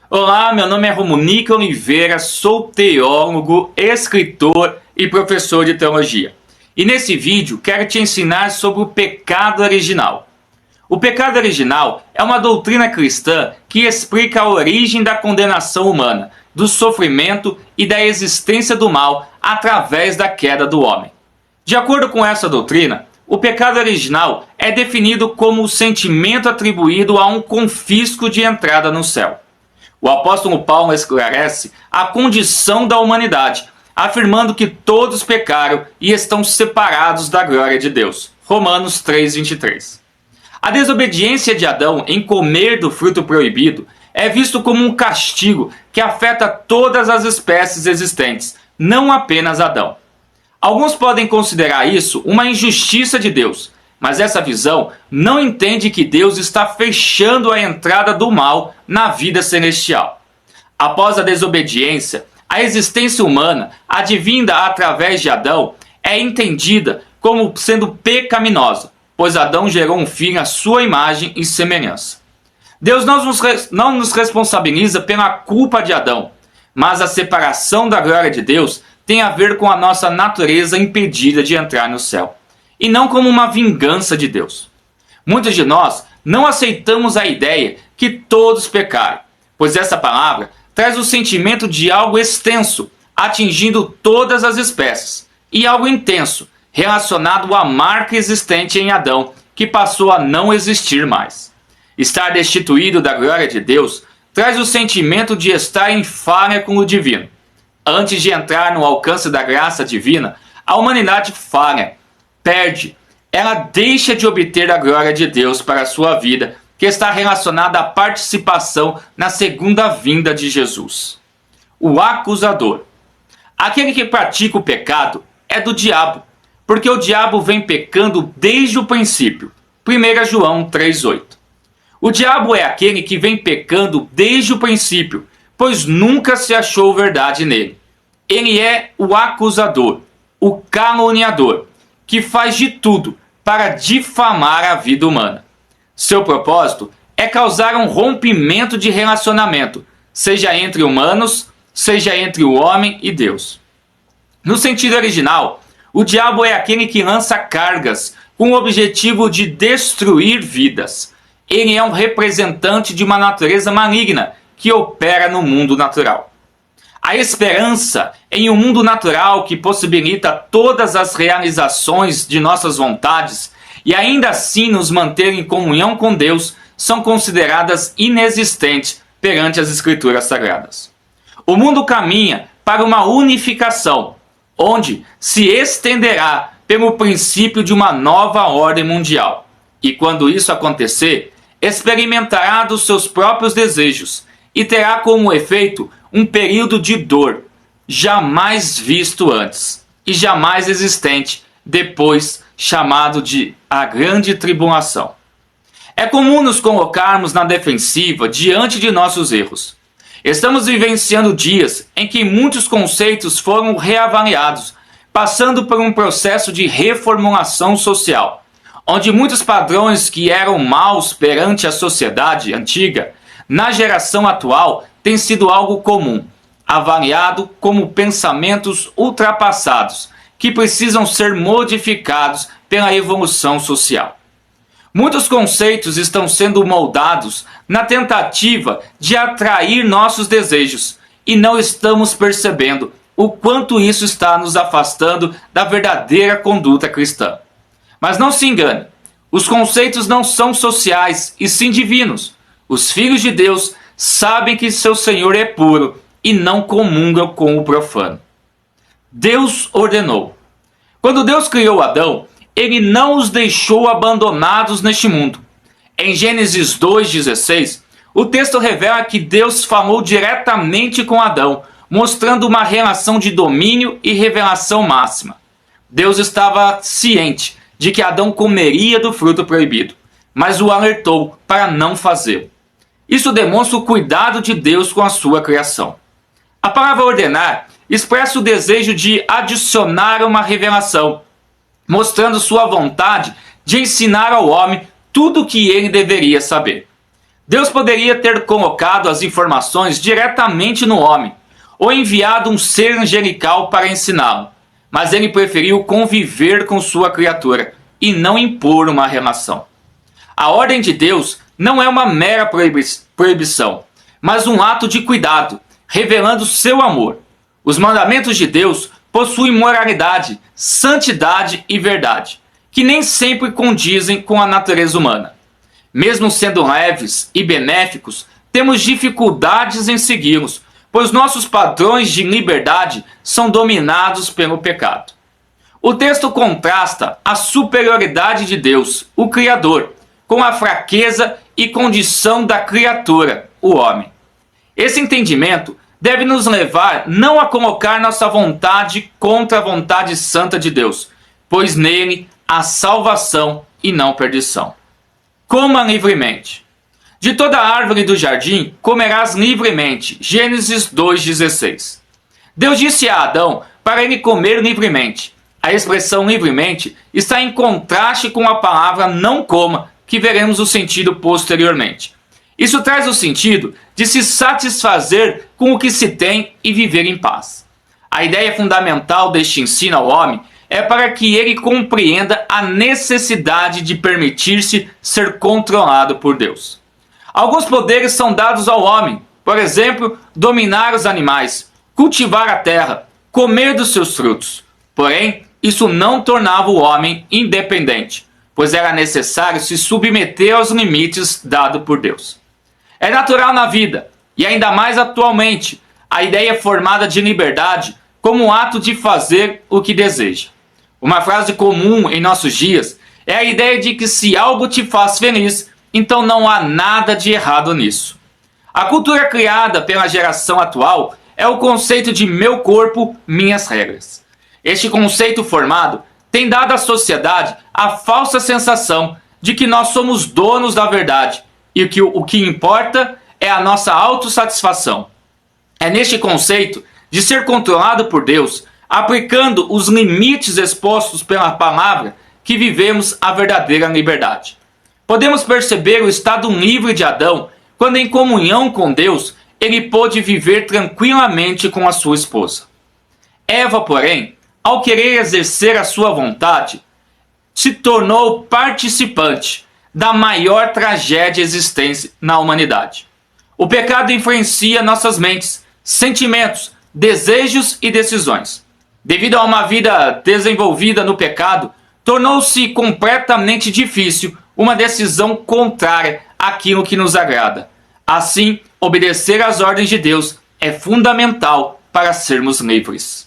Olá, meu nome é Romunique Oliveira, sou teólogo, escritor e professor de teologia. E nesse vídeo quero te ensinar sobre o pecado original. O pecado original é uma doutrina cristã que explica a origem da condenação humana, do sofrimento e da existência do mal através da queda do homem. De acordo com essa doutrina, o pecado original é definido como o sentimento atribuído a um confisco de entrada no céu. O apóstolo Paulo esclarece a condição da humanidade, afirmando que todos pecaram e estão separados da glória de Deus. Romanos 3:23. A desobediência de Adão em comer do fruto proibido é visto como um castigo que afeta todas as espécies existentes, não apenas Adão. Alguns podem considerar isso uma injustiça de Deus, mas essa visão não entende que Deus está fechando a entrada do mal na vida celestial. Após a desobediência, a existência humana, advinda através de Adão, é entendida como sendo pecaminosa, pois Adão gerou um filho à sua imagem e semelhança. Deus não nos responsabiliza pela culpa de Adão, mas a separação da glória de Deus tem a ver com a nossa natureza impedida de entrar no céu, e não como uma vingança de Deus. Muitos de nós não aceitamos a ideia que todos pecaram, pois essa palavra traz o sentimento de algo extenso, atingindo todas as espécies, e algo intenso, relacionado à marca existente em Adão, que passou a não existir mais. Estar destituído da glória de Deus traz o sentimento de estar em falha com o divino. Antes de entrar no alcance da graça divina, a humanidade falha, perde, ela deixa de obter a glória de Deus para a sua vida, que está relacionada à participação na segunda vinda de Jesus. O acusador. Aquele que pratica o pecado é do diabo, porque o diabo vem pecando desde o princípio. 1 João 3:8. O diabo é aquele que vem pecando desde o princípio, pois nunca se achou verdade nele. Ele é o acusador, o caluniador, que faz de tudo para difamar a vida humana. Seu propósito é causar um rompimento de relacionamento, seja entre humanos, seja entre o homem e Deus. No sentido original, o diabo é aquele que lança cargas com o objetivo de destruir vidas. Ele é um representante de uma natureza maligna que opera no mundo natural. A esperança em um mundo natural que possibilita todas as realizações de nossas vontades e ainda assim nos manter em comunhão com Deus são consideradas inexistentes perante as Escrituras Sagradas. O mundo caminha para uma unificação, onde se estenderá pelo princípio de uma nova ordem mundial. E quando isso acontecer, experimentará dos seus próprios desejos e terá como efeito um período de dor, jamais visto antes e jamais existente depois, chamado de a grande tribulação. É comum nos colocarmos na defensiva diante de nossos erros. Estamos vivenciando dias em que muitos conceitos foram reavaliados, passando por um processo de reformulação social, onde muitos padrões que eram maus perante a sociedade antiga, na geração atual, têm sido algo comum, avaliado como pensamentos ultrapassados, que precisam ser modificados pela evolução social. Muitos conceitos estão sendo moldados na tentativa de atrair nossos desejos, e não estamos percebendo o quanto isso está nos afastando da verdadeira conduta cristã. Mas não se engane, os conceitos não são sociais e sim divinos. Os filhos de Deus sabem que seu Senhor é puro e não comungam com o profano. Deus ordenou. Quando Deus criou Adão, ele não os deixou abandonados neste mundo. Em Gênesis 2:16, o texto revela que Deus falou diretamente com Adão, mostrando uma relação de domínio e revelação máxima. Deus estava ciente de que Adão comeria do fruto proibido, mas o alertou para não fazê-lo. Isso demonstra o cuidado de Deus com a sua criação. A palavra ordenar expressa o desejo de adicionar uma revelação, mostrando sua vontade de ensinar ao homem tudo o que ele deveria saber. Deus poderia ter colocado as informações diretamente no homem, ou enviado um ser angelical para ensiná-lo, mas ele preferiu conviver com sua criatura e não impor uma relação. A ordem de Deus não é uma mera proibição, mas um ato de cuidado, revelando seu amor. Os mandamentos de Deus possuem moralidade, santidade e verdade, que nem sempre condizem com a natureza humana. Mesmo sendo leves e benéficos, temos dificuldades em segui-los, pois nossos padrões de liberdade são dominados pelo pecado. O texto contrasta a superioridade de Deus, o Criador, com a fraqueza e condição da criatura, o homem. Esse entendimento deve nos levar não a colocar nossa vontade contra a vontade santa de Deus, pois nele há salvação e não perdição. Coma livremente. De toda árvore do jardim comerás livremente. Gênesis 2,16. Deus disse a Adão para ele comer livremente. A expressão livremente está em contraste com a palavra não coma, que veremos o sentido posteriormente. Isso traz o sentido de se satisfazer com o que se tem e viver em paz. A ideia fundamental deste ensino ao homem é para que ele compreenda a necessidade de permitir-se ser controlado por Deus. Alguns poderes são dados ao homem, por exemplo, dominar os animais, cultivar a terra, comer dos seus frutos. Porém, isso não tornava o homem independente, pois era necessário se submeter aos limites dados por Deus. É natural na vida, e ainda mais atualmente, a ideia formada de liberdade como um ato de fazer o que deseja. Uma frase comum em nossos dias é a ideia de que se algo te faz feliz, então não há nada de errado nisso. A cultura criada pela geração atual é o conceito de meu corpo, minhas regras. Este conceito formado tem dado à sociedade a falsa sensação de que nós somos donos da verdade e que o que importa é a nossa autossatisfação. É neste conceito de ser controlado por Deus, aplicando os limites expostos pela palavra, que vivemos a verdadeira liberdade. Podemos perceber o estado livre de Adão quando, em comunhão com Deus, ele pôde viver tranquilamente com a sua esposa. Eva, porém, ao querer exercer a sua vontade, se tornou participante da maior tragédia existente na humanidade. O pecado influencia nossas mentes, sentimentos, desejos e decisões. Devido a uma vida desenvolvida no pecado, tornou-se completamente difícil uma decisão contrária àquilo que nos agrada. Assim, obedecer às ordens de Deus é fundamental para sermos livres.